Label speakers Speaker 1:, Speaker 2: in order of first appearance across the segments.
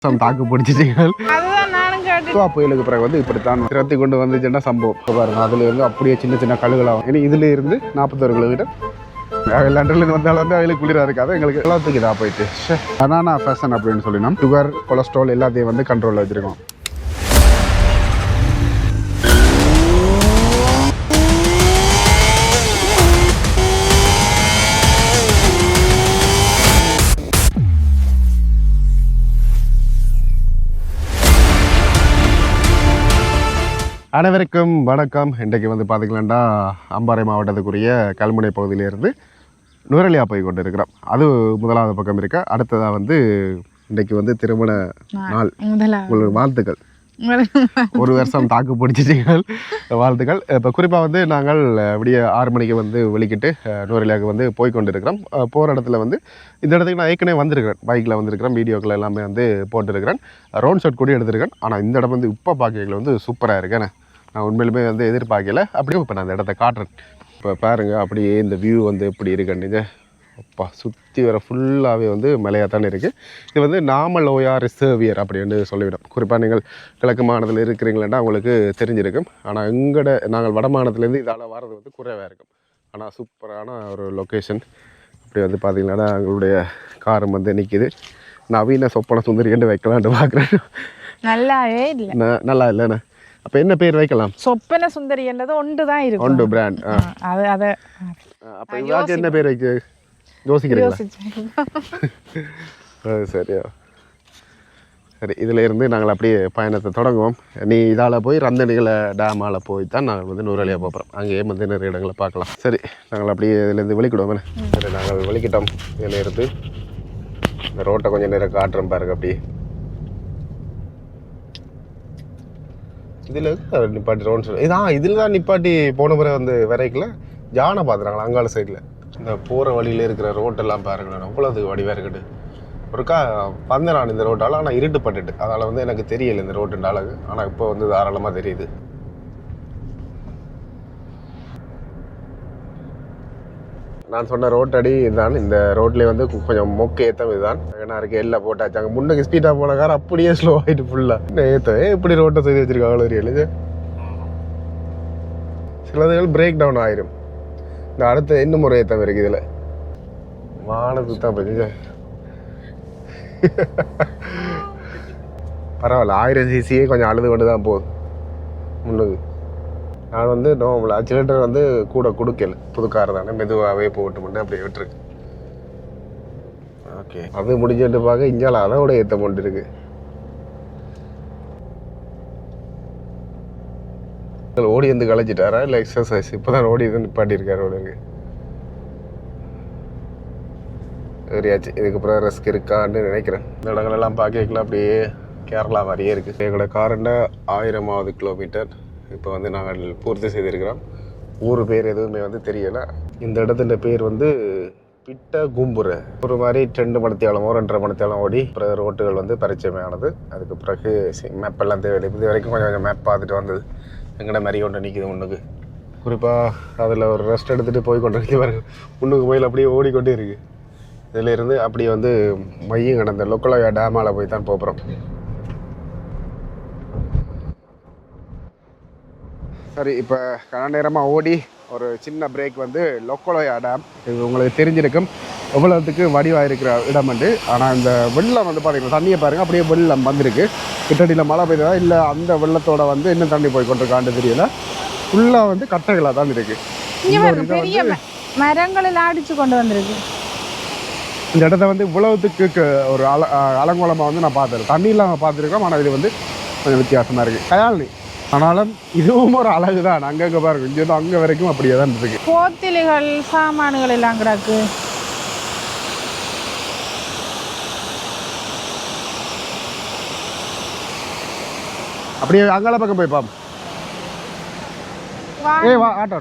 Speaker 1: தாக்கு பிடிச்சிட்டீங்கள். புயலுக்கு பிறகு வந்து இப்படித்தான் திரத்தி கொண்டு வந்துச்சுன்னா சம்பவம் பாருங்க. அதுல இருந்து அப்படியே சின்ன சின்ன கழுகளாகும். இனி இதுல இருந்து 41 கிலோமீட்டர் லண்டன்லேருந்து வந்தாலும் வந்து அவங்களுக்கு குளிராக இருக்காது. எங்களுக்கு எல்லாத்துக்கு இதாக போயிட்டு பனானா ஃபேஷன் அப்படின்னு சொல்லினோம். சுகர் கொலஸ்ட்ரால் எல்லாத்தையும் வந்து கண்ட்ரோலில் வச்சுருக்கோம். அனைவருக்கும் வணக்கம். இன்றைக்கு வந்து பார்த்திங்களாண்டா அம்பாறை மாவட்டத்துக்குரிய கல்முனை பகுதியிலேருந்து நுரலியா போய் கொண்டு இருக்கிறோம். அது முதலாவது பக்கம் இருக்க. அடுத்ததாக வந்து இன்றைக்கு வந்து திருமண நாள். உங்களுக்கு வாழ்த்துக்கள். ஒரு வருஷம் தாக்கு பிடிச்சிட்டீங்கள், வாழ்த்துக்கள். இப்போ குறிப்பாக வந்து நாங்கள் விடிய 6 மணிக்கு வந்து வெளிக்கிட்டு நுரலியாவுக்கு வந்து போய் கொண்டு இருக்கிறோம். போகிற இடத்துல வந்து இந்த இடத்துக்கு நான் ஏற்கனவே வந்திருக்கிறேன், பைக்கில் வந்திருக்கிறேன், வீடியோக்கள் எல்லாமே வந்து போட்டுருக்கிறேன், ரோட் ஷாட் கூட எடுத்திருக்கேன். ஆனால் இந்த இடம் வந்து இப்போ பார்க்கல வந்து சூப்பராக இருக்கேன். நான் உண்மையிலுமே வந்து எதிர்பார்க்கல. அப்படியே இப்போ நான் அந்த இடத்த காட்டுறேன். இப்போ பாருங்கள், அப்படியே இந்த வியூ வந்து எப்படி இருக்குன்னு. அப்பா சுற்றி வர ஃபுல்லாகவே வந்து மலையாக தானே இருக்குது. இது வந்து நாமலோயா ரிசர்வியர் அப்படின்னு சொல்லிவிடும். குறிப்பாக நீங்கள் கிழக்கு மாநிலத்தில் இருக்கிறீங்களா உங்களுக்கு தெரிஞ்சிருக்கும். ஆனால் நாங்கள் வட மாநிலத்துலேருந்து இதால் வர்றது வந்து குறைவாக இருக்கும். ஆனால் சூப்பரான ஒரு லொக்கேஷன். அப்படி வந்து பார்த்திங்கன்னா எங்களுடைய காரம் வந்து நிற்கிது. நவீன சொப்பன சுந்தரி என்று வைக்கலான்ட்டு பார்க்குறேன்.
Speaker 2: நல்லாவே இல்லை,
Speaker 1: நல்லா இல்லைண்ணா. அப்போ என்ன பேர் வைக்கலாம்?
Speaker 2: சொப்பன சுந்தரி என்றது ஒன்று தான் இருக்கும்,
Speaker 1: ஒன்று பிராண்ட்.
Speaker 2: அது
Speaker 1: அப்போ இவாச்சும் என்ன பேர் வைக்க யோசிக்கிறீங்களா? சரியா, சரி. இதில் இருந்து நாங்கள் அப்படியே பயணத்தை தொடங்குவோம். நீ இதால் போய் ரந்தனிகளை டேமால் போய் தான் நாங்கள் வந்து நுரலியா போகிறோம். அங்கேயே வந்து நிறைய இடங்களை பார்க்கலாம். சரி, நாங்கள் அப்படியே இதிலேருந்து வெளிக்கிடுவோம். சரி, நாங்கள் வெளிக்கிட்டோம். இதில் இருந்து இந்த ரோட்டை கொஞ்சம் நேரம் காட்டுறோம் பாருங்க. அப்படியே இதில் நிப்பாட்டி ரோன் சொல்லி இதில் தான் நிப்பாட்டி போன முறை வந்து வரைக்கல ஜானை பார்த்துறாங்களா அங்கால சைடில். இந்த போகிற வழியில் இருக்கிற ரோட்டெல்லாம் பாருங்களேன், அவ்வளோது வடிவாக இருக்குது. ஒருக்கா வந்தேன் நான் இந்த ரோட்டால், ஆனால் இருட்டு பட்டுட்டு அதனால் வந்து எனக்கு தெரியலை இந்த ரோட்டுன்ற அழகு. ஆனால் இப்போ வந்து தாராளமாக தெரியுது. நான் சொன்ன ரோட்டடி இதுதான். இந்த ரோட்லேயே வந்து கொஞ்சம் மொக்க ஏற்றம் இதுதான். ஏன்னா இருக்கு எல்லாம் போட்டாச்சு. அங்கே முன்னுக்கு ஸ்பீடாக போன கார் அப்படியே ஸ்லோ ஆகிட்டு ஃபுல்லாக ஏற்றவே இப்படி ரோட்டை செய்து வச்சுருக்காங்க. தெரியல, சிலதுகள் பிரேக் டவுன் ஆயிரும். இந்த அடுத்த இன்னும் ஒரு ஏற்றம் இருக்குது. இதில் வானத்துக்கு தான் போச்சு. பரவாயில்ல, 1000 சிசியே கொஞ்சம் அழுது கொண்டு தான் போகுது முன்னுக்கு. நான் வந்து நோம்பல ஆக்சிலேட்டர் வந்து கூட கொடுக்கல, புது கார் தானே, மெதுவாகவே போட்டு மட்டும் அப்படியே விட்டுருக்கு. ஓகே, அது முடிஞ்சிட்டு பார்க்க இஞ்சால அதோட ஏற்ற மட்டும் இருக்கு. ஓடி வந்து களைச்சிட்டாரா இல்லை எக்ஸசைஸ்? இப்போ தான் ஓடி வந்து நிப்பாட்டியிருக்காரு அவனுக்கு. சரியாச்சு, இதுக்கப்புறம் ரெஸ்க் இருக்கான்னு நினைக்கிறேன். இந்த இடங்களெல்லாம் பார்க்கலாம் அப்படியே கேரளா மாதிரியே இருக்குது. எங்களோட காரண்ட 1000வது கிலோமீட்டர் இப்போ வந்து நாங்கள் பூர்த்தி செய்திருக்கிறோம். ஊர் பேர் எதுவுமே வந்து தெரியலை. இந்த இடத்துல பேர் வந்து பிட்ட கும்புரை. ஒரு மாதிரி 2 மணித்தியாலமோ 2.5 மணித்தியாலம் ஓடி அப்புறம் ரோட்டுகள் வந்து பரிச்சயமானது. அதுக்கு பிறகு மேப்பெல்லாம் தேவையில்லை. இது வரைக்கும் கொஞ்சம் மேப் பார்த்துட்டு வந்தது. எங்கட மாதிரி ஒன்று நிற்கிது முன்னுக்கு. குறிப்பாக அதில் ஒரு ரெஸ்ட் எடுத்துகிட்டு போய் கொண்டு இருக்கு பாருங்க. முன்னுக்கு போயில் அப்படியே ஓடிக்கொண்டே இருக்குது. இதில் இருந்து அப்படியே வந்து மையம் கடந்த லொக்கலோயா டேமால் போய் தான் போகிறோம். சரி, இப்போ கன நேரமாக ஓடி ஒரு சின்ன பிரேக் வந்து லொக்கலோயா டேம். இது உங்களுக்கு தெரிஞ்சிருக்கும் எவ்வளோத்துக்கு வடிவாக இருக்கிற இடம் வந்து. ஆனால் இந்த வெள்ளம் வந்து பார்த்தீங்கன்னா தண்ணியை பாருங்கள், அப்படியே வெள்ளம் வந்திருக்கு. கிட்டடியில் மழை பெய்ததா இல்லை அந்த வெள்ளத்தோட வந்து இன்னும் தண்ணி போய் கொண்டிருக்கான்னு தெரியல. ஃபுல்லாக வந்து கட்டைகளாக தான் இருக்குது.
Speaker 2: பெரிய மரங்களில் அடித்து கொண்டு வந்திருக்கு.
Speaker 1: இந்த இடத்த வந்து இவ்வளவுத்துக்கு ஒரு அலங்கோலமாக வந்து நான் பார்த்துருக்கேன். தண்ணி இல்லாமல் பார்த்துருக்கோம். ஆனால் இது வந்து கொஞ்சம் வித்தியாசமாக இருக்குது. கயாலினி ஆனாலும் இதுவும் ஒரு அழகு தான். அங்கங்கே பாருங்க, இங்கே வந்து அங்கே வரைக்கும் அப்படியே தான் இருக்கு.
Speaker 2: போத்திலிகள் சாமான்கள் எல்லாம் கிடக்கு.
Speaker 1: அப்படியே அங்கால பக்கம் போய் பாப்போம். வா ஆட்டோ.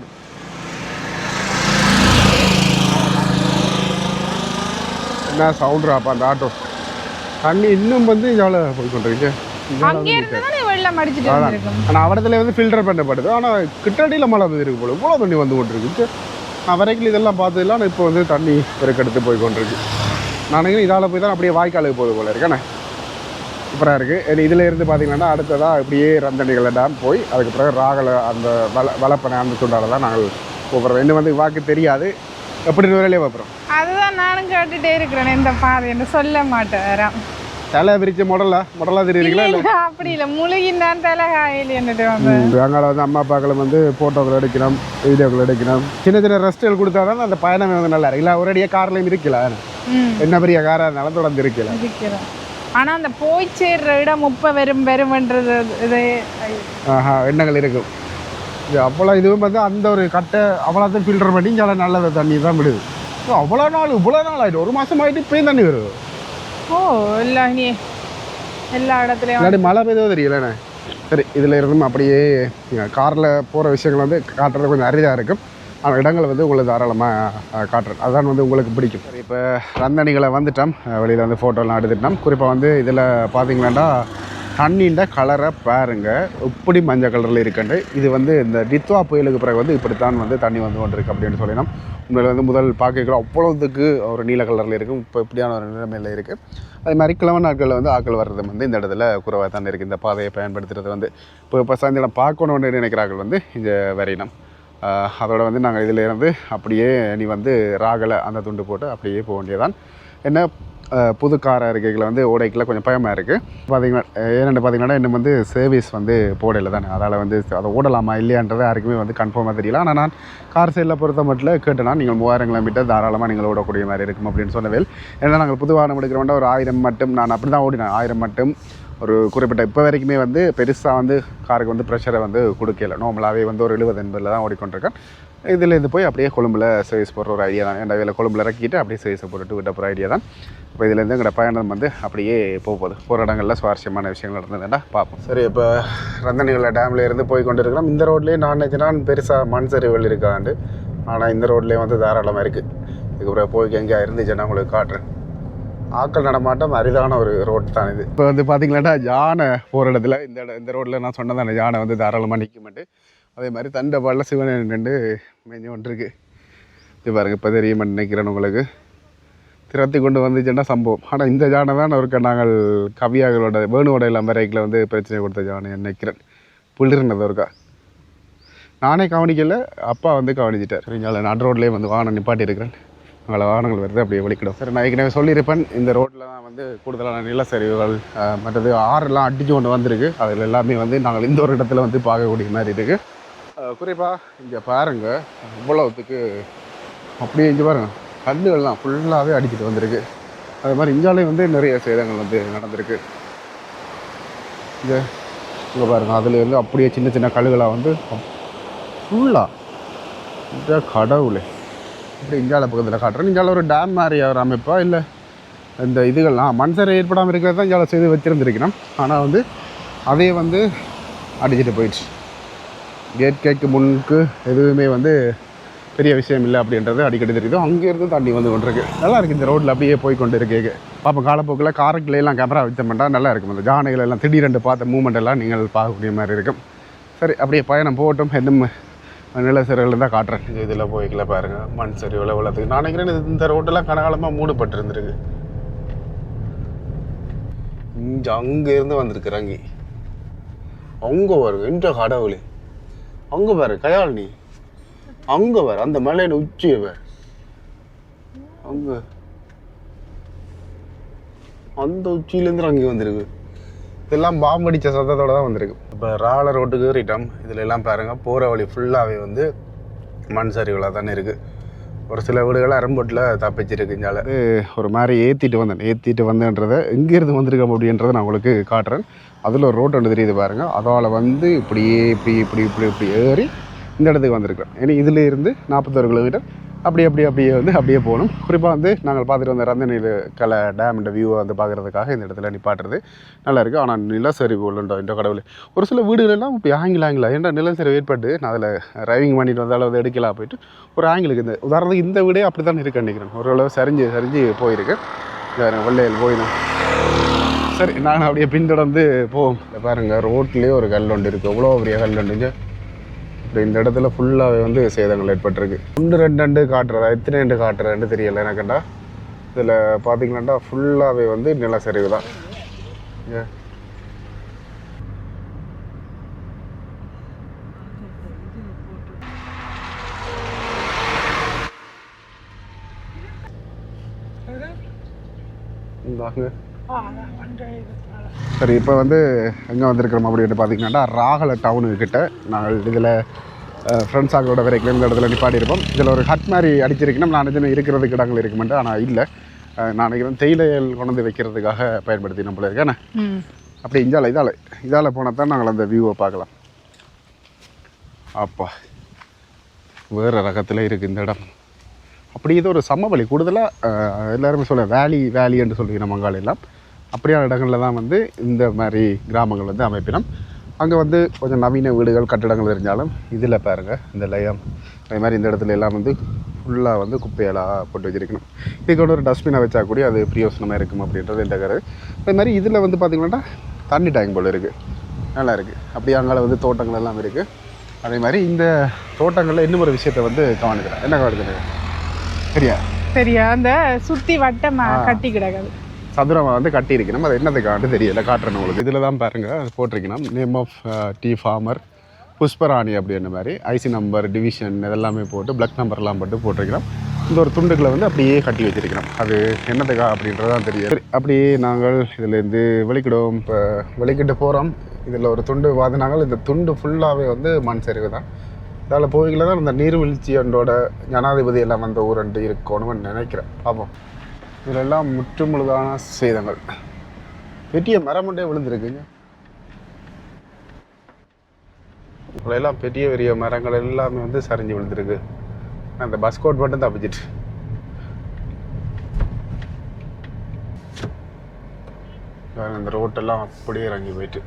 Speaker 1: என்ன சவுண்ட்ராப்பா அந்த ஆட்டோ. தண்ணி இன்னும் வந்து இதால போய் கொண்டிருக்கு. ஆனால் அவடத்துல வந்து ஃபில்டர் பண்ணப்படுது. ஆனால் கிட்டடியில் மழை இருக்கு போல இவ்வளோ தண்ணி வந்து கொண்டிருக்கு. நான் வரைக்கும் இதெல்லாம் பார்த்ததுலாம் இப்போ வந்து தண்ணி பெருக்கெடுத்து போய் கொண்டிருக்கு. நான் இதால் போய் தான் அப்படியே வாய்க்காலுக்கு போகுது போல இருக்கேண்ணே. சூப்பராக இருக்குது. இதில் இருந்து பார்த்தீங்கன்னா அடுத்ததாக இப்படியே ரந்தனிகளை டேம் போய் அதுக்கு பிறகு ராகலை அந்த வளப்பனை அந்த துண்டால தான் நாங்கள் போகிறோம். இன்னும் வந்து வாக்கு தெரியாது, எப்படி நுரையிலே பார்க்குறோம்.
Speaker 2: அதுதான் நானும் கேட்டுட்டே இருக்கிறேன், இந்த பாதை என்று சொல்ல மாட்டேன்.
Speaker 1: தலை விரிச்ச மொடலாக தெரியுறீங்களா? இல்லை
Speaker 2: அப்படி இல்லை, முழுகின்றான் தலை காயில் என்னட்டு வந்து
Speaker 1: அங்கே வந்து அம்மா அப்பாக்களும் வந்து ஃபோட்டோக்கள் எடுக்கணும், வீடியோக்கள் எடுக்கணும், சின்ன சின்ன ரெஸ்ட்டுகள் கொடுத்தா தான் அந்த பயணம் வந்து நல்லா இருக்கு. இல்லை ஒரேடியாக கார்லையும் இருக்கல, என்ன பெரிய காராக இருந்தாலும் தொடர்ந்து இருக்கல.
Speaker 2: ஆனால் அந்த போய் சேர்ற இடம் வரும்ன்றது இது
Speaker 1: எண்ணங்கள் இருக்கும். இது அவ்வளோ இதுவும் வந்து அந்த ஒரு கட்டை அவ்வளோத்தையும் ஃபில்டர் பண்ணி சில நல்ல தண்ணி தான் விடுது. இவ்வளோ நாள் ஆகிட்டு, ஒரு மாதம் ஆகிட்டு இப்போயும் தண்ணி வருது.
Speaker 2: ஓ இல்லை, நீ எல்லா இடத்துலையும்
Speaker 1: முன்னாடி மழை பெய்தோ தெரியலண்ணே. சரி, இதில் இருந்தும் அப்படியே காரில் போகிற விஷயங்கள் வந்து காட்டுறது கொஞ்சம் அரிதாக இருக்கும். ஆனால் இடங்களை வந்து உங்களுக்கு தாராளமாக காட்டுறேன், அதுதான் வந்து உங்களுக்கு பிடிக்கும். சரி, இப்போ ரந்தனிகளை வந்துட்டோம், வெளியில் வந்து ஃபோட்டோலாம் எடுத்துட்டோம். குறிப்பாக வந்து இதில் பார்த்தீங்களாண்டா தண்ணின்ற கலரை பாருங்க, இப்படி மஞ்சள் கலரில் இருக்குண்டு. இது வந்து இந்த டித்வா புயலுக்கு பிறகு வந்து இப்படித்தான் வந்து தண்ணி வந்து கொண்டிருக்கு அப்படின்னு சொல்லினோம். உண்மையில் வந்து முதல் பார்க்க அவ்வளோதுக்கு ஒரு நீல கலரில் இருக்கும், இப்போ இப்படியான ஒரு நிலைமையில் இருக்குது. அதே மாதிரி கிழமை நாட்களில் வந்து ஆக்கள் வர்றது வந்து இந்த இடத்துல குறைவாக தான் இருக்குது. இந்த பாதையை பயன்படுத்துறது வந்து இப்போ சாயந்தரம் பார்க்கணுன்னு நினைக்கிறார்கள் வந்து இங்கே வரையினோம். அதோட வந்து நாங்கள் இதில் இருந்து அப்படியே நீ வந்து ராகலை அந்த துண்டு போட்டு அப்படியே போக வேண்டியதான். என்ன புது கார் இருக்கைகளை வந்து ஓடைக்கில் கொஞ்சம் பயமாக இருக்குது. பார்த்தீங்கன்னா ஏன்னு பார்த்தீங்கன்னா இன்னும் வந்து சர்வீஸ் வந்து போடலை தானே, அதால் வந்து அதை ஓடலாமா இல்லையான்றது யாருக்குமே வந்து கன்ஃபார்மாக தெரியல. ஆனால் நான் கார் சைடில் பொறுத்த மட்டும் கேட்டேன்னா நீங்கள் 3000 கிலோமீட்டர் தாராளமாக நீங்கள் ஓடக்கூடிய மாதிரி இருக்கும் அப்படின்னு சொன்னவேல். ஏன்னா நாங்கள் புது வாகனம் எடுக்கிறோம்னா ஒரு 1000 மட்டும், நான் அப்படி தான் ஓடினேன், 1000 மட்டும் ஒரு குறிப்பிட்ட இப்போ வரைக்குமே வந்து பெருசாக வந்து காருக்கு வந்து ப்ரெஷரை வந்து கொடுக்கல. நார்மலாகவே வந்து ஒரு 70-80 தான் ஓடிக்கொண்டிருக்கேன். இதுலேருந்து போய் அப்படியே கொழும்பில் சர்வீஸ் போடுற ஒரு ஐடியா தான். என் வேலை கொழும்பில் இறக்கிட்டு அப்படியே சர்வீஸை போட்டுட்டு விட்ட போகிற ஐடியா தான். இப்போ இதுலேருந்து எங்களோட பயணம் வந்து அப்படியே போகுது. போகிற இடங்களில் சுவாரஸ்யமான விஷயங்கள் நடந்ததுன்னா பார்ப்போம். சரி, இப்போ ரந்தனிகளை டேமில் இருந்து போய் கொண்டு இருக்கிறோம். இந்த ரோட்லேயே நான் நினச்சினா பெருசாக மண் சரிவுகள் இருக்காண்டு, ஆனால் இந்த ரோட்லேயே வந்து தாராளமாக இருக்குது. இதுக்கப்புறம் போய் எங்கேயா இருந்துச்சுன்னா உங்களுக்கு காட்டுறேன். ஆக்கள் நடமாட்டம் அரிதான ஒரு ரோட் தான் இது. இப்போ வந்து பார்த்தீங்கன்னா யானை போகிற இடத்துல இந்த ரோட்டில் நான் சொன்னதான யானை வந்து தாராளமாக நிற்குமெண்டு. அதே மாதிரி தண்டபாடில் சிவன் ரெண்டு மெஞ்சு ஒன்று இருக்குது. இது பாருங்கள், இப்போ தெரியுமா நினைக்கிறேன் உங்களுக்கு. திரத்தி கொண்டு வந்துச்சுன்னா சம்பவம். ஆனால் இந்த யானை தான் ஒருக்க நாங்கள் கவியாகளோட வேணுவோட எல்லாம் வரைக்கில் வந்து பிரச்சனை கொடுத்த யானை நினைக்கிறேன். புள்ளிருந்தது ஒருக்கா நானே கவனிக்கல, அப்பா வந்து கவனிச்சிட்டார். சரிங்களா, நடு ரோட்லேயே வந்து வாகனம் நிப்பாட்டி இருக்கிறேன். அங்கே வாகனங்கள் வருது அப்படியே வலிக்கிடும். சரி, நான் ஏற்கனவே சொல்லியிருப்பேன், இந்த ரோட்டில் தான் வந்து கூடுதலான நிலச்சரிவுகள் மற்றது ஆறுலாம் அடித்து கொண்டு வந்திருக்கு. அதில் எல்லாமே வந்து நாங்கள் இந்த ஒரு இடத்துல வந்து பார்க்கக்கூடிய மாதிரி இருக்குது. குறிப்பாக இங்கே பாருங்கள், இவ்வளவுத்துக்கு அப்படியே இங்கே பாருங்கள், கல்லுகள்லாம் ஃபுல்லாகவே அடிச்சுட்டு வந்திருக்கு. அது மாதிரி இந்தியாவிலேயும் வந்து நிறைய சேதங்கள் வந்து நடந்திருக்கு. இங்கே பாருங்கள், அதில் வந்து அப்படியே சின்ன சின்ன கல்லுகளாக வந்து ஃபுல்லாக இந்த கடவுளே. இப்படி இந்தியாவில் பக்கத்தில் காட்டுறேன். இந்தியாவில் ஒரு டேம் மாதிரி ஒரு அமைப்பா இல்லை இந்த இதுகள்லாம் மண் சரி ஏற்படாமல் இருக்கிறது தான் இந்தியாவில் செய்து வச்சுருந்துருக்கணும். ஆனால் வந்து அதே வந்து அடிச்சுட்டு போயிடுச்சு. கேட்கைக்கு முன்னுக்கு எதுவுமே வந்து பெரிய விஷயம் இல்லை அப்படின்றது அடிக்கடி தெரியுது. அங்கேருந்து தண்ணி வந்து கொண்டிருக்கு. நல்லா இருக்குது இந்த ரோட்டில் அப்படியே போய் கொண்டு இருக்கே. பார்ப்போம் காலப்போக்கில் காரைக்குள்ளேலாம் கேமரா வச்சோம்னா நல்லா இருக்கும். அந்த ஜானைகள் எல்லாம் திடீரென்று பார்த்த மூமெண்ட் எல்லாம் நீங்கள் பார்க்கக்கூடிய மாதிரி இருக்கும். சரி, அப்படியே பயணம் போகட்டும். இன்னும் நிலச்சரிவுகள் தான் காட்டுறேன். இதில் போய்க்கல பாருங்கள், மண் சரிவில் உள்ளதுக்கு நான் நினைக்கிறேன் இந்த ரோட்டெல்லாம் கனகாலமாக மூடப்பட்டிருந்துருக்கு. இங்கே அங்கேருந்து வந்திருக்குறாங்க. அங்கே பாருங்க, இந்த கடவுளே, அங்கே பாரு கயாழினி, அங்கே பாரு அந்த மலையின் உச்சியை பாரு, அங்கே அந்த உச்சியிலேருந்து அங்கே வந்திருக்கு. இதெல்லாம் பாம்பு அடித்த சத்தத்தோடு தான் வந்திருக்கு. இப்போ ராள ரோட்டுக்கு ஏறிட்டோம். இதில் எல்லாம் பாருங்கள், போகிற வழி ஃபுல்லாகவே வந்து மண் சரிவுகளாக தானே இருக்குது. ஒரு சில வீடுகள் அரும்பொட்டில் தப்பிச்சிருக்கு. இங்கால ஒரு மாதிரி ஏற்றிட்டு வந்தேன்றதை எங்கேருந்து வந்திருக்கோம் அப்படின்றத நான் உங்களுக்கு காட்டுறேன். அதில் ஒரு ரோட்டு ஒன்று தெரியுது பாருங்கள், அதால் வந்து இப்படியே இப்படி ஏறி இந்த இடத்துக்கு வந்திருக்கோம். ஏன்னா இதில் இருந்து 41 கிலோமீட்டர் அப்படியே போகணும். குறிப்பாக வந்து நாங்கள் பார்த்துட்டு வந்த ரந்தனில கலை டேம் வியூவை வந்து பார்க்குறதுக்காக இந்த இடத்துல நிப்பாட்டுறது நல்லா இருக்குது. ஆனால் நிலச்சரிவு உள்ளுண்டோ இந்த கடவுள். ஒரு சில வீடுகளெல்லாம் இப்போ ஆங்கிள் ஏன்னா நிலச்சரிவு ஏற்பட்டு நான் அதில் டிரைவிங் பண்ணிட்டு வந்தாலும் அதை எடுக்கலாம் போயிட்டு ஒரு ஆங்கிளுக்கு இந்த உதாரணத்துக்கு இந்த வீடே அப்படி தான் இருக்கு நினைக்கிறேன். ஓரளவு சரிஞ்சு போயிருக்கு. வெள்ளையில் போயிடும். சரி, நாங்கள் அப்படியே பின்தொடர்ந்து போவோம். பாருங்கள், ரோட்லேயே ஒரு கல் ஒன்று இருக்குது. எவ்வளோ பெரிய கல் ஒன்றுங்க. இப்போ இந்த இடத்துல ஃபுல்லாகவே வந்து சேதங்கள் ஏற்பட்டிருக்கு. 1-2 காட்டுறதா, எத்தனை காட்டுறதுன்னு தெரியலை எனக்குண்டா. இதில் பார்த்தீங்கன்னாண்டா ஃபுல்லாகவே வந்து நிலச்சரிவு தான். வாங்க. சரி இப்போ வந்து எங்கே வந்திருக்கிறோம் அப்படின்னு பார்த்தீங்கன்னா ராகல டவுனுக்கிட்ட நாங்கள் இதில் ஃப்ரெண்ட்ஸ் ஆகளோட வரைக்கும் இந்த இடத்துல நிப்பாடி இருப்போம். இதில் ஒரு ஹட் மாதிரி அடிச்சிருக்கணும். நான் நினைச்சேன் இருக்கிறதுக்கு இடங்கள் இருக்குமெண்டு, ஆனால் இல்லை. நான் நினைக்கிறேன் தேயிலைகள் கொண்டு வந்து வைக்கிறதுக்காக பயன்படுத்தி நம்மள இருக்கேன். அப்படி இதால் போனால் தான் நாங்கள் அந்த வியூவை பார்க்கலாம். அப்பா வேறு ரகத்தில் இருக்குது இந்த இடம். அப்படி இது ஒரு சமவெளி கூடுதலாக எல்லாருமே சொல்ல வேலின்னு சொல்லிக்கிறோம் மங்காளெல்லாம். அப்படியான இடங்களில் தான் வந்து இந்த மாதிரி கிராமங்கள் வந்து அமைப்பினம். அங்கே வந்து கொஞ்சம் நவீன வீடுகள் கட்டிடங்கள் தெரிஞ்சாலும் இதில் பாருங்கள் இந்த லயம் அதே மாதிரி இந்த இடத்துல எல்லாம் வந்து ஃபுல்லாக வந்து குப்பையெல்லாம் போட்டு வச்சுருக்கணும். இதுக்கு ஒரு டஸ்ட்பினை வச்சா கூட அது பிரயோசனமாக இருக்கும் அப்படின்றது என்ற கருது. அதே மாதிரி இதில் வந்து பார்த்திங்கன்னா தண்ணி டேங்க் போல் இருக்குது, நல்லா இருக்குது. அப்படியே அங்கே வந்து தோட்டங்கள் எல்லாம் இருக்குது. அதே மாதிரி இந்த தோட்டங்களில் இன்னும் ஒரு விஷயத்தை வந்து கவனிக்கிறேன். என்ன கவனிக்கிறேன் சரியா
Speaker 2: அந்த சுற்றி வட்டமாக கட்டி கிடக்குது,
Speaker 1: சதுரமாக வந்து கட்டி இருக்கணும். அது என்னதுக்காண்டு தெரியல, காட்டுறேன் உங்களுக்கு. இதில் தான் பாருங்கள் அது போட்டிருக்கணும். Name of tea farmer Pushparani அப்படின்ற மாதிரி ஐசி நம்பர் டிவிஷன் இதெல்லாமே போட்டு பிளக் நம்பர்லாம் போட்டிருக்கிறோம். இந்த ஒரு துண்டுகளை வந்து அப்படியே கட்டி வச்சிருக்கிறோம். அது என்னதுக்கா அப்படின்றதான் தெரியாது. அப்படியே நாங்கள் இதுலேருந்து வெளிக்கிடுவோம். இப்போ வெளிக்கிட்டு போகிறோம். இதில் ஒரு துண்டு வாதினாங்கள். இந்த துண்டு ஃபுல்லாகவே வந்து மண் சரிவு தான். இதில் போய்களை தான் இந்த நீர்வீழ்ச்சியோட ஜனாதிபதி எல்லாம் வந்த ஊரண்டு இருக்கணும்னு நினைக்கிறேன். பார்ப்போம். இதில் எல்லாம் முற்றுமுழுதான சேதங்கள். பெரிய மரம் ஒன்றே விழுந்துருக்குங்க. எல்லாம் பெரிய பெரிய மரங்கள் எல்லாமே வந்து சரிஞ்சு விழுந்துருக்கு. அந்த பஸ் கோட் மட்டும் தப்பிச்சிட்டு. அந்த ரோட்டெல்லாம் அப்படியே இறங்கி போயிட்டு.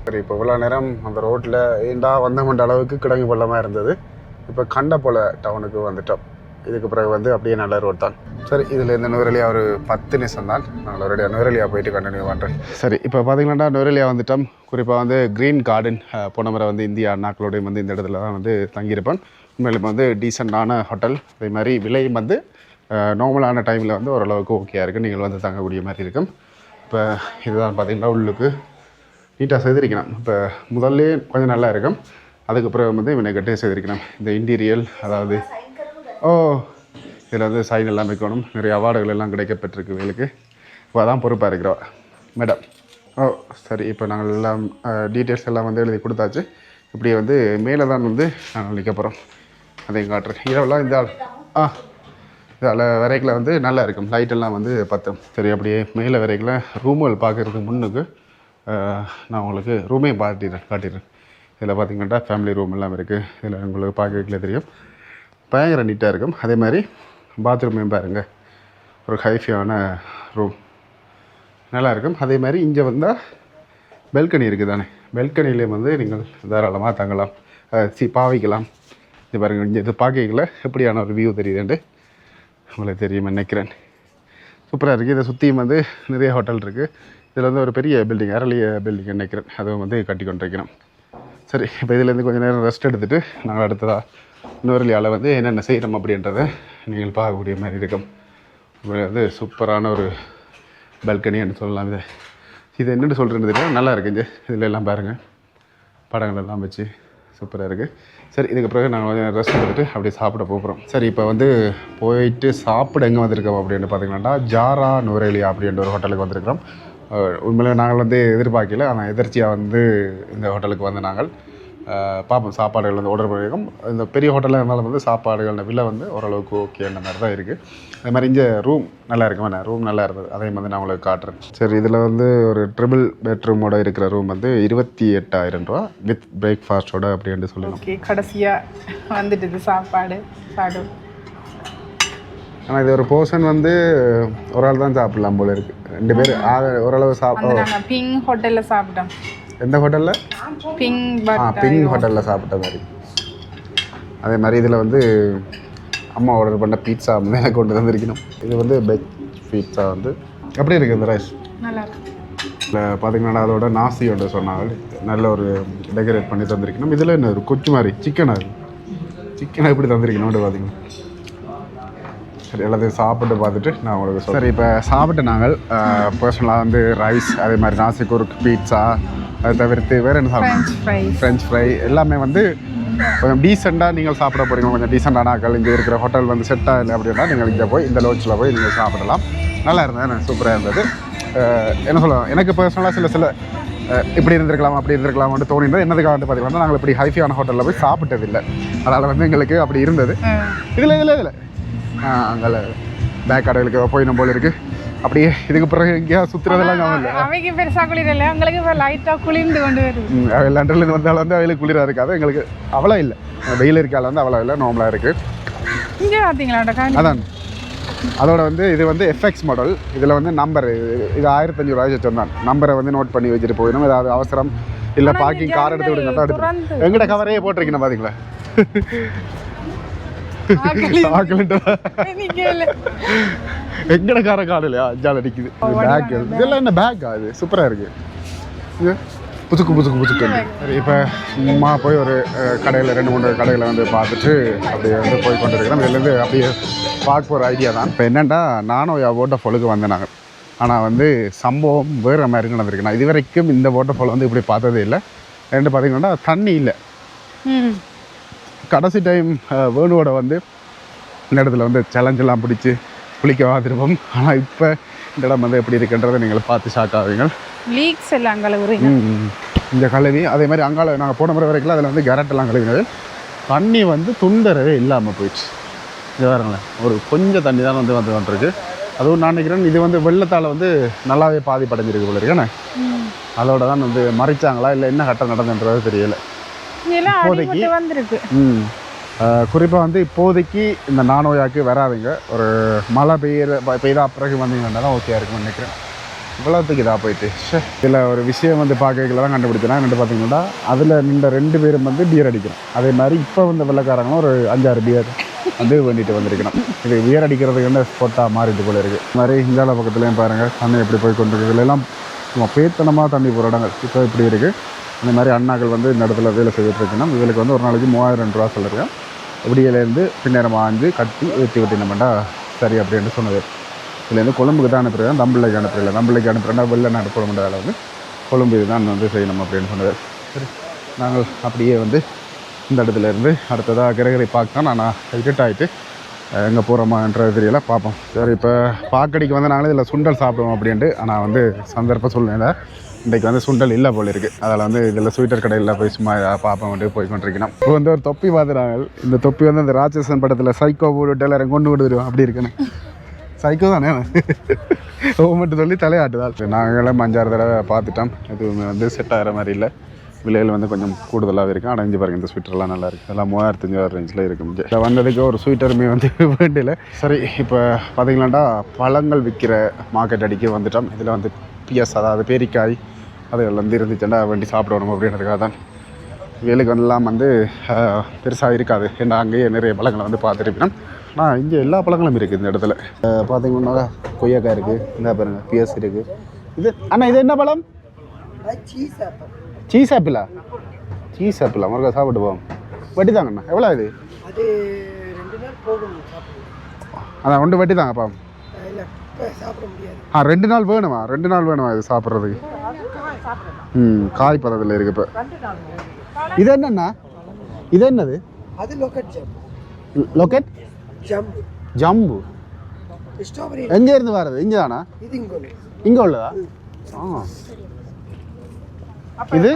Speaker 1: சரி இப்போ இவ்வளோ நேரம் அந்த ரோட்டில் ஏண்டா வந்தமண்ட அளவுக்கு கிடங்கு பள்ளமாக இருந்தது. இப்போ கண்டபோல டவுனுக்கு வந்துட்டோம். இதுக்கு பிறகு வந்து அப்படியே நல்ல ரோட் தான். சரி இதில் இந்த நுவரெலியா ஒரு 10 நிமிஷம் தான். நாங்கள் ஒருடைய நுவரெலியா போயிட்டு கண்டினியூ பண்ணுறேன். சரி இப்போ பார்த்தீங்கன்னா நுவரெலியா வந்துட்டோம். குறிப்பாக வந்து க்ரீன் கார்டன் போன முறை வந்து இந்தியா அண்ணாக்களோடையும் வந்து இந்த இடத்துல தான் வந்து தங்கியிருப்பேன். உண்மையிலும் வந்து டீசெண்டான ஹோட்டல். அதே மாதிரி விலையும் வந்து நார்மலான டைமில் வந்து ஓரளவுக்கு ஓகேயாக இருக்குது. நீங்கள் வந்து தங்கக்கூடிய மாதிரி இருக்கும். இப்போ இதுதான் பார்த்தீங்கன்னா உள்ளுக்கு நீட்டாக செய்திருக்கணும். இப்போ முதல்ல கொஞ்சம் நல்லா இருக்கும். அதுக்கப்புறம் வந்து வினைக்கட்டே செய்திருக்கணும். இந்த இன்டீரியல் அதாவது இதில் வந்து சைன் எல்லாம் வைக்கணும். நிறைய அவார்டுகள் எல்லாம் கிடைக்கப்பட்டிருக்கு வேலுக்கு. இப்போ அதான் பொறுப்பாக இருக்கிறோம் மேடம். சரி இப்போ நாங்கள் எல்லாம் டீட்டெயில்ஸ் எல்லாம் வந்து எழுதி கொடுத்தாச்சு. இப்படியே வந்து மேலே தான் வந்து நாங்கள் நிற்க போகிறோம். அதையும் காட்டுறேன். இரவெல்லாம் இந்த இதால் வரைக்கில் வந்து நல்லா இருக்கும். லைட்டெல்லாம் வந்து பத்தும். சரி அப்படியே மேலே வரைக்கில் ரூம்கள் பார்க்குறதுக்கு முன்னுக்கு நான் உங்களுக்கு ரூமையும் காட்டிடுறேன். இதில் பார்த்திங்கன்னா ஃபேமிலி ரூம் எல்லாம் இருக்குது. இதில் உங்களுக்கு பார்க்கறதுல தெரியும் பயங்கர நீட்டாக இருக்கும். அதே மாதிரி பாத்ரூமையும் பாருங்கள், ஒரு ஹைஃபையான ரூம் நல்லா இருக்கும். அதே மாதிரி இங்கே வந்தால் பெல்கனி இருக்குது தானே, பெல்கனிலேயும் வந்து நீங்கள் தாராளமாக தங்கலாம், பாவிக்கலாம். இது பாருங்கள், இங்கே இது பார்க்கல எப்படியான ஒரு வியூ தெரியுதுண்டு உங்களுக்கு தெரியும் நினைக்கிறேன். சூப்பராக இருக்குது. இதை சுற்றியும் வந்து நிறைய ஹோட்டல் இருக்குது. இதில் வந்து ஒரு பெரிய பில்டிங், அரளிய பில்டிங் நினைக்கிறேன், அதுவும் வந்து கட்டி கொண்டிருக்கிறோம். சரி இப்போ இதிலேருந்து கொஞ்சம் நேரம் ரெஸ்ட் எடுத்துகிட்டு நாங்கள் அடுத்ததாக நுவரெலியாவில் வந்து என்னென்ன செய்கிறோம் அப்படின்றத நீங்கள் பார்க்கக்கூடிய மாதிரி இருக்கும். வந்து சூப்பரான ஒரு பால்கனின்னு சொல்லலாம். இது என்னென்னு சொல்கிறேன்னு தெரியல, நல்லா இருக்குங்க. இதில் எல்லாம் பாருங்கள், படங்கள் எல்லாம் வச்சு சூப்பராக இருக்குது. சரி இதுக்கு பிறகு நாங்கள் கொஞ்சம் ரெஸ்ட் எடுத்துகிட்டு அப்படியே சாப்பிட போகிறோம். சரி இப்போ வந்து போயிட்டு சாப்பிட எங்கே வந்திருக்கோம் அப்படின்னு பார்த்தீங்கன்னா ஜாரா நுவரெலியா அப்படின்ற ஒரு ஹோட்டலுக்கு வந்திருக்கிறோம். உண்மையிலே நாங்கள் வந்து எதிர்பார்க்கல, ஆனால் எதிர்ச்சியாக வந்து இந்த ஹோட்டலுக்கு வந்து நாங்கள் பார்ப்போம். சாப்பாடுகள் வந்து ஆர்டர் பண்ணியிருக்கோம். இந்த பெரிய ஹோட்டலில் இருந்தாலும் வந்து சாப்பாடுகள் விலை வந்து ஓரளவுக்கு ஓகே அந்த மாதிரி தான் இருக்குது. அதே மாதிரி இங்கே ரூம் நல்லா இருக்கும். ரூம் நல்லா இருந்தது, அதையும் வந்து நான் உங்களுக்கு காட்டுறேன். சரி இதில் வந்து ஒரு ட்ரிபிள் பெட்ரூமோட இருக்கிற ரூம் வந்து 28,000 ரூபா வித் பிரேக்ஃபாஸ்ட்டோட அப்படின்னு சொல்லலாம்.
Speaker 2: ஓகே கடைசியாக வந்துட்டு சாப்பாடு சாப்பிடும்.
Speaker 1: ஆனால் இது ஒரு போர்ஷன் வந்து ஒரு ஆள் தான் சாப்பிடலாம் போல இருக்குது. 2 பேர் ஓரளவு
Speaker 2: சாப்பிட்டோம். பிங் ஹோட்டலில் சாப்பிட்டோம்.
Speaker 1: எந்த ஹோட்டலில்? பிங் ஹோட்டலில் சாப்பிட்ட மாதிரி. அதே மாதிரி இதில் வந்து அம்மா ஆர்டர் பண்ண பீட்சா மேலே கொண்டு வந்திருக்கணும். இது வந்து வெஜ் பீட்சா வந்து எப்படி இருக்குது இந்த ரைஸ்? நல்லா இருக்கு. இல்லை பார்த்தீங்கன்னா அதோட நாசி ஒன்று சொன்னாங்க, நல்ல ஒரு டெக்கரேட் பண்ணி தந்திருக்கணும். இதில் என்ன ஒரு கொச்சு மாதிரி சிக்கன் எப்படி தந்திருக்கணும்னு பார்த்தீங்கன்னா. சரி எல்லாத்தையும் சாப்பிட்டு பார்த்துட்டு நான் உங்களுக்கு சொல்கிறேன். சரி இப்போ சாப்பிட்டு நாங்கள் பர்சனலாக வந்து ரைஸ், அதே மாதிரி நாசி குறுக்கு பீட்சா, அதை தவிர்த்து வேறு என்ன சாப்பிட்டோம்? ஃப்ரெஞ்ச் ஃப்ரை எல்லாமே வந்து கொஞ்சம் டீசெண்டாக நீங்கள் சாப்பிட போகிறீங்க, கொஞ்சம் டீசெண்டான ஆக்கள் இங்கே இருக்கிற ஹோட்டல் வந்து செட் ஆகலை அப்படின்னா நீங்கள் இங்கே போய் இந்த லோட்ஜில் போய் நீங்கள் சாப்பிடலாம். நல்லா இருந்தது, சூப்பராக இருந்தது. என்ன சொல்லலாம், எனக்கு பர்சனலாக சில இப்படி இருந்திருக்கலாம் அப்படி இருந்திருக்கலாம்னு தோணிருந்தது. என்னதுக்காக வந்து பார்த்தீங்கன்னா நாங்கள் இப்படி ஹைஃபையான ஹோட்டலில் போய் சாப்பிட்டதில்லை, அதனால் வந்து எங்களுக்கு அப்படி இருந்தது. இதில் அங்கே பேக் கடைகளுக்கு போயிடும் போல இருக்குது. அப்படியே இதுக்கு பிறகு எங்கேயா சுற்றுறதெல்லாம் ஞாபகம் இல்லை.
Speaker 2: அவைக்கு பெருசாக குளிரல, உங்களுக்கு இப்போ லைட்டாக குளிர்ந்து கொண்டு வருது.
Speaker 1: லண்டன்லேருந்து வந்தாலும் வந்து அவைகளுக்கு குளிராக இருக்காது, எங்களுக்கு அவ்வளோ இல்லை. வெயில் இருக்கால வந்து அவ்வளோ இல்லை, நார்மலாக இருக்குது.
Speaker 2: இங்கே பார்த்தீங்களா?
Speaker 1: அதான் அதோட வந்து இது வந்து எஃப்எக்ஸ் மாடல். இதில் வந்து நம்பர் இது 1500 ரூபாய் வச்சு தான் நம்பரை வந்து நோட் பண்ணி வச்சுட்டு போயிடும். ஏதாவது அவசரம் இல்லை பார்க்கிங் கார் எடுத்து விடுங்க தான் எடுத்து எங்கள்கிட்ட கவரையே போட்டிருக்கீங்க பார்த்தீங்களா? எங்கட கார காடு இல்லையா, அஞ்சால் அடிக்குது. பேக் இதெல்லாம் என்ன பேக்கா? அது சூப்பராக இருக்குது. இது புதுக்கு சரி. இப்போ சும்மா போய் ஒரு கடையில் 2-3 கடையில் வந்து பார்த்துட்டு அப்படியே வந்து போய் கொண்டு இருக்கிறோம். இதுலேருந்து அப்படியே பார்க்க போகிற ஐடியா தான். இப்போ என்னென்னா நானும் வோட்டர்ஃபாலுக்கு வந்தேன் நாங்கள், ஆனால் வந்து சம்பவம் வேறு மாதிரி நடந்திருக்கு. நான் இது வரைக்கும் இந்த வோட்டர்ஃபால் வந்து இப்படி பார்த்ததே இல்லை. ரெண்டு பார்த்தீங்கன்னா தண்ணி இல்லை. கடைசி டைம் வேணுவோட வந்து இந்த இடத்துல வந்து சேலஞ்செல்லாம் பிடிச்சி குளிக்க வாதிருப்போம். ஆனால் இப்போ இந்த இடம் வந்து எப்படி இருக்குன்றதை நீங்கள் பார்த்து ஷாக் ஆவீங்க.
Speaker 2: லீக்ஸ் எல்லாம் கழுவுறீ
Speaker 1: இந்த கழுவி அதே மாதிரி அங்கால நாங்கள் போன முறை வரைக்கும் அதில் வந்து கேரட்டெல்லாம் கழுவினது. தண்ணி வந்து துண்டறவே இல்லாமல் போயிடுச்சு. இது பாருங்களேன், ஒரு கொஞ்சம் தண்ணி தான் வந்து வந்துருக்கு. அதுவும் நான் நினைக்கிறேன் இது வந்து வெள்ளத்தால் வந்து நல்லாவே பாதிப்படைஞ்சிருக்கு போல இருக்கேண்ணே. அதோட தான் வந்து மறைச்சாங்களா இல்லை என்ன கட்டம் நடந்துன்றது தெரியலை இப்போதைக்கு. குறிப்பாக வந்து இப்போதைக்கு இந்த நானோயாக்கு வராதுங்க. ஒரு மழை பெய்தா பிறகு வந்தீங்கன்னா தான் ஓகே இருக்குன்னு நினைக்கிறேன். இவ்வளோத்துக்கு இதாக போயிட்டு இதில் ஒரு விஷயம் வந்து பார்க்கல தான் கண்டுபிடிச்சேன்னா என்னென்னு பார்த்தீங்கன்னா அதில் நின்ற 2 பேரும் வந்து பியர் அடிக்கணும். அதே மாதிரி இப்போ வந்து வெள்ளைக்காரங்களும் ஒரு 5-6 பியர் வந்து வேண்டிட்டு வந்திருக்கணும். இது பியர் அடிக்கிறதுக்கு வந்து ஸ்பாட்டாக மாறிட்டு போல இருக்குது. இது மாதிரி இந்தியாவில் பக்கத்துலேயும் பாருங்கள் தண்ணி எப்படி போய் கொண்டு இருக்குது. இதெல்லாம் சும்மா பேத்தனமாக தண்ணி போகிற இடங்கள் இப்போ இப்படி இருக்குது. இந்த மாதிரி அண்ணாக்கள் வந்து இந்த இடத்துல வேலை செய்துட்டு இருக்கணும். இவங்களுக்கு வந்து ஒரு நாளைக்கு 3000 ரூபா சொல்லியிருக்கேன். இப்படியிலேருந்து பின்னேரம் வாங்கி கட்டி ஏற்றி விட்டினோம்டா சரி அப்படின்னு சொன்னது. இதுலேருந்து கொழும்புக்கு தான் அனுப்புகிறேன், தம்பிள்ளைக்கு அனுப்புறதில்லை. தம்பிள்ளைக்கு அனுப்புகிறேன்னா வெளில அனுப்ப முடியாத வந்து கொழும்பு தான் வந்து செய்யணும் அப்படின்னு சொன்னது. சரி, நாங்கள் அப்படியே வந்து இந்த இடத்துல இருந்து அடுத்ததாக கிரகரை பார்க்க நான் ரிட்டர்ட் ஆகிட்டு எங்கே போகிறோமான்றது தெரியல, பார்ப்போம். சரி, இப்போ பாக்கடிக்கு வந்து நாங்களே இதில் சுண்டல் சாப்பிடுவோம் அப்படின்ட்டு. ஆனால் வந்து சந்தர்ப்ப சூழ்நிலை இன்றைக்கு வந்து சுண்டல் இல்லை போல் இருக்குது. அதில் வந்து இதில் ஸ்வீட்டர் கடையில் போய் சும்மா பார்ப்போம் வந்து போய் கொண்டிருக்கணும். இப்போ வந்து ஒரு தொப்பி பார்த்துறாங்க. இந்த தொப்பி வந்து அந்த ராட்சசன் படத்தில் சைக்கோ போட்டு எல்லாரும் கொண்டு வருவோம் அப்படி இருக்குன்னு. சைக்கோ தானே மட்டும் சொல்லி தலையாட்டுதான். நாங்களும் 5-6 தடவை பார்த்துட்டோம். எதுவுமே வந்து செட் ஆகிற மாதிரி இல்லை. விலையில் வந்து கொஞ்சம் கூடுதலாகவே இருக்குது. அடைஞ்சு பாருங்கள், இந்த ஸ்வீட்டர்லாம் நல்லா இருக்குது. எல்லாம் 3500 ரேஞ்சில் இருக்கும். இதை வந்ததுக்கு ஒரு ஸ்வீட்டருமே வந்து வேண்டியில். சரி, இப்போ பார்த்தீங்களாண்டா பழங்கள் விற்கிற மார்க்கெட் அடிக்க வந்துட்டோம். இதில் வந்து பிஎஸ் அதாவது பேரிக்காய் அதுகள் வந்து இருந்துச்சுன்னா வண்டி சாப்பிடணும் அப்படின்றதுக்காக தான். வேலுக்கு வந்துலாம் வந்து பெருசாக இருக்காது. ஏன்னா அங்கேயே நிறைய பழங்களை வந்து பார்த்துருப்பேன். ஆனால் இங்கே எல்லா பழங்களும் இருக்குது இந்த இடத்துல. பார்த்தீங்கன்னா கொய்யாக்காய் இருக்குது, இந்த பாருங்கள் பிஎஸ் இருக்குது. இது அண்ணா இது என்ன பழம்? சீஸ் ஆப்பிளா? சீஸ் ஆப்பிளா? மறுக்கா சாப்பிட்டு போவோம். வட்டி தாங்கண்ணா. எவ்வளோ இது? அதான் 1 வட்டி தாங்கப்பா. 2 நாள் வேணுமா? 2 நாள் வேணுமா இது சாப்பிட்றதுக்கு? காய் பதத்தில் இருக்கு. இப்போ இது என்னண்ணா? இது என்னது? லொக்கெட் ஜம்பு. எங்கே இருந்து வர்றது? இங்கே தானா? இங்கே உள்ளதா? இது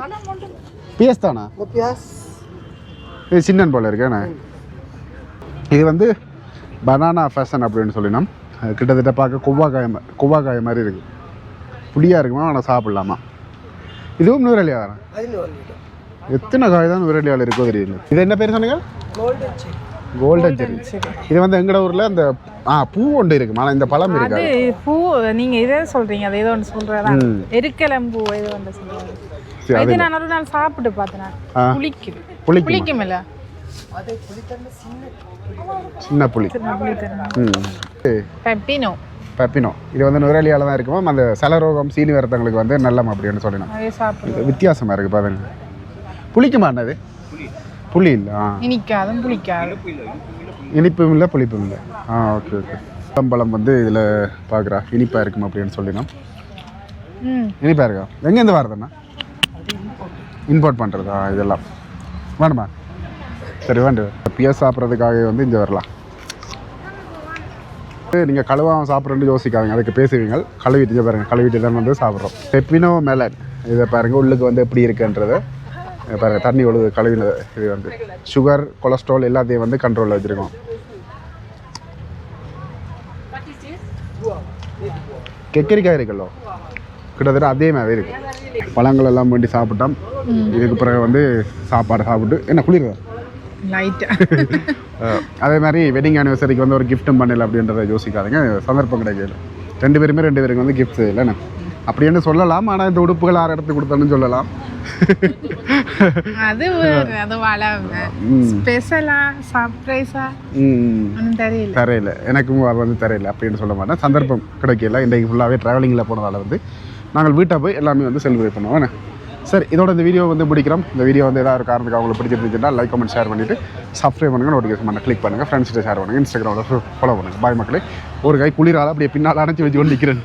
Speaker 1: பிஎஸ் தானா? இது சின்னன் போல இருக்கேண்ணே. இது வந்து பனானா ஃபேஷன் அப்படின்னு சொல்லினோம். கிட்டத்தட்ட பார்க்க கொவ்வாக்காய மாதிரி இருக்குது. புளியாக இருக்குமா, ஆனால் சாப்பிட்லாமா? இதுவும் நுரலியா தானே? எத்தனை காய் தான் நுரலியால் இருக்கோ தெரியல. இது என்ன பேர் சொன்னீங்க? கோல்டன் செரி. இது வந்து எங்கட ஊரில் அந்த பூ ஒன்று இருக்குமா, ஆனால் இந்த பழம் இருக்காது.
Speaker 2: பூ நீங்கள் இதே சொல்கிறீங்க, அது ஏதோ ஒன்று சொல்கிறதா எருக்கலம்பூ இது வந்து சொல்லுவாங்க. இது நான் ஒரு நாள் சாப்பிட்டு பார்த்தேன். புளிக்கும் இல்லை,
Speaker 1: சின்ன புளி.
Speaker 2: பெப்பினோ.
Speaker 1: இது வந்து நுரலியால தான் இருக்குமா. அந்த சலரோகம் சீனி வரத்தங்களுக்கு வந்து நல்லம் அப்படின்னு சொல்லணும். வித்தியாசமாக இருக்குது பாருங்க. புளிக்குமா என்னது? புளி இல்லை.
Speaker 2: இனிக்காதும் புளிக்காது.
Speaker 1: இனிப்பும் இல்லை புளிப்பும் இல்லை. Okay okay. பழம் வந்து இதில் பார்க்குறா இனிப்பாக இருக்கும் அப்படின்னு சொல்லினோம். இனிப்பாக இருக்கா? எங்கேருந்து வரதுண்ணா? இம்போர்ட் பண்ணுறதா இதெல்லாம்? வேணுமா? சரி வேண்டு பியர் சாப்பிட்றதுக்காக வந்து இங்கே வரலாம். நீங்கள் கழுவாமல் சாப்பிட்றேன்னு யோசிக்காதீங்க, அதுக்கு பேசுவீங்க. கழுவிட்டு பாருங்கள், கழுவிட்டு தான் வந்து சாப்பிட்றோம். பெப்பினோ மெலன் இதை பாருங்கள், உள்ளுக்கு வந்து எப்படி இருக்குன்றதை பாருங்கள். தண்ணி ஒழுகு கழுவினது. இது வந்து சுகர் கொலஸ்ட்ரால் எல்லாத்தையும் வந்து கண்ட்ரோலில் வச்சுருக்கோம். கெக்கரிக்காய் இருக்குல்லோ, கிட்டத்தட்ட அதே மாதிரி இருக்குது. பழங்கள் எல்லாம் வேண்டி சாப்பிட்டோம். இதுக்கு பிறகு வந்து சாப்பாடு சாப்பிட்டு என்ன குளிர் அதே மாதிரி வெட்டிங் ஆனிவர்சரிக்கு வந்து ஒரு கிஃப்ட்டும் பண்ணல அப்படின்றத யோசிக்காதீங்க. சந்தர்ப்பம் கிடைக்கல. 2 பேருக்கு வந்து கிஃப்ட் இல்லைண்ணா அப்படின்னு சொல்லலாம். ஆனால் இந்த உடுப்புகள் 6 இடத்துக்கு கொடுத்தோன்னு சொல்லலாம்.
Speaker 2: அது ஸ்பெஷலா சர்ப்ரைஸா
Speaker 1: தெரியல, எனக்கும் வந்து தெரியல அப்படின்னு சொல்ல மாட்டேன். சந்தர்ப்பம் கிடைக்கல. இன்றைக்கு ஃபுல்லாகவே ட்ராவலிங்கில் போனதால் வந்து நாங்கள் வீட்டை போய் எல்லாமே வந்து செலிப்ரேட் பண்ணுவோம். சரி, இதோட இந்த வீடியோ வந்து பிடிக்கிறோம். இந்த வீடியோ வந்து ஏதாவது ஒரு காரணத்துக்கு அவங்களுக்கு பிடிச்சிருந்துச்சுன்னா லைக் கமெண்ட் ஷேர் பண்ணிவிட்டு சப்ஸ்கிரைப் பண்ணுங்கள், நோட்டிஃபிகேஷன் பண்ண கிளிக் பண்ணுங்கள், ஃப்ரெண்ட்ஸ்கிட்ட ஷேர் பண்ணுங்கள், இன்ஸ்டாகிராமில் ஃபாலோ பண்ணுங்கள். பாய் மக்களே. ஒரு கை குளிரால் அப்படியே பின்னால் அணைச்சி வச்சு கொண்டு நிற்கிறேன்.